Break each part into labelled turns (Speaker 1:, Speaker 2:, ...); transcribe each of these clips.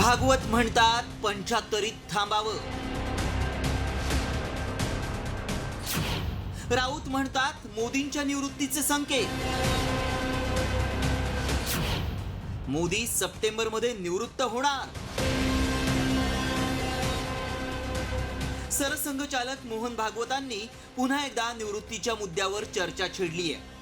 Speaker 1: भागवत म्हणतात 75 थांबावं, राऊत म्हणतात मोदींच्या निवृत्तीचे संकेत। मोदी सप्टेंबरमध्ये निवृत्त होणार। सरसंघचालक मोहन भागवतांनी पुन्हा एकदा निवृत्तीच्या मुद्द्यावर चर्चा छेडली आहे।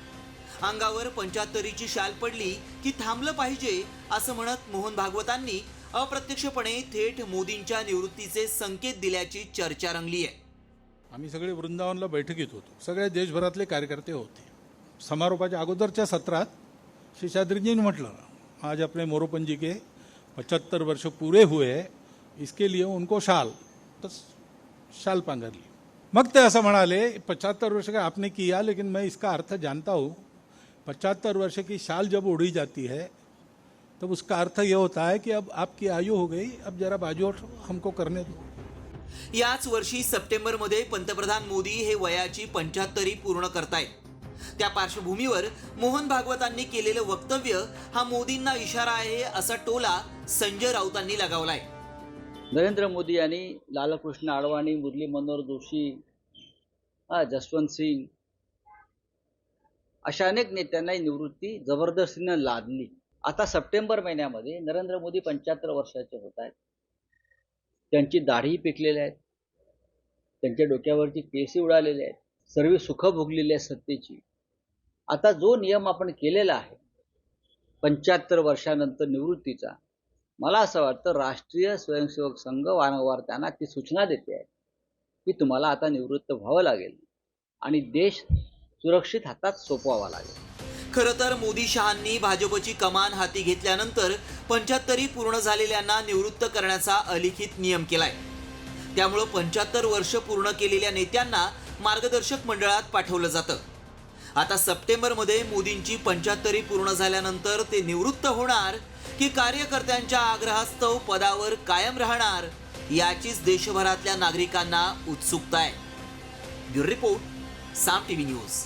Speaker 1: अंगावर 75ची शाल पडली की थांबलं पाहिजे असं म्हणत मोहन भागवतांनी अप्रत्यक्षपणे थेट मोदींच्या निवृत्तीचे संकेत दिल्याची चर्चा रंगली आहे।
Speaker 2: आम्ही सगळे वृंदावनला बैठकीत होतो, सगळे देशभरातले कार्यकर्ते होते। समारोपाच्या अगोदरच्या सत्रात शेषाद्रीजींनी म्हटलं, आज अपने मोरोपंत जी के 75 वर्ष पूरे हुए, इसके लिए उनको शाल, तो शाल पांघरली। मग ते असं म्हणाले, 75 वर्ष का आपने किया, लेकिन मैं इसका अर्थ जानता हूँ। 75 वर्ष की शाल जब उड़ी जाती है तब उसका अर्थ ये होता है कि अब आपकी आयु हो गई, अब जरा बाजू हमको करने दो।
Speaker 1: याच वर्षी सप्टेंबरमध्ये पंतप्रधान मोदी हे वयाची 75 पूर्ण करतायत। त्या पार्श्वभूमीवर मोहन भागवतांनी केलेलं वक्तव्य हा मोदींना इशारा आहे असा टोला संजय राऊतांनी लगावलाय।
Speaker 3: नरेंद्र मोदी यांनी लालकृष्ण अडवाणी, मुरली मनोहर जोशी, जसवंत सिंग अशा अनेक नेत्यांना निवृत्ती जबरदस्तीने लादली। आता सप्टेंबर महिन्यामध्ये नरेंद्र मोदी 75 वर्षाचे होत आहेत। त्यांची दाढी पिकलेली आहे, त्यांच्या डोक्यावरची केस उडालेली आहेत, सर्व सुख भोगलेली आहे सत्तेची। आता जो नियम आपण केलेला आहे 75 वर्षानंतर निवृत्तीचा, मला असं वाटतं राष्ट्रीय स्वयंसेवक संघ वारंवार त्यांना ती सूचना देते आहे की तुम्हाला आता निवृत्त व्हावं लागेल आणि देश सुरक्षित हातात सोपवावा लागेल।
Speaker 1: खरं तर मोदी शहांनी भाजपची कमान हाती घेतल्यानंतर 75 पूर्ण झालेल्यांना निवृत्त करण्याचा अलिखित नियम केलाय। त्यामुळे 75 वर्ष पूर्ण केलेल्या नेत्यांना मार्गदर्शक मंडळात पाठवलं जातं। आता सप्टेंबरमध्ये मोदींची 75 पूर्ण झाल्यानंतर ते निवृत्त होणार की कार्यकर्त्यांच्या आग्रहास्तव पदावर कायम राहणार याचीच देशभरातल्या नागरिकांना उत्सुकता आहे। ब्युरो रिपोर्ट, साम टीव्ही न्यूज।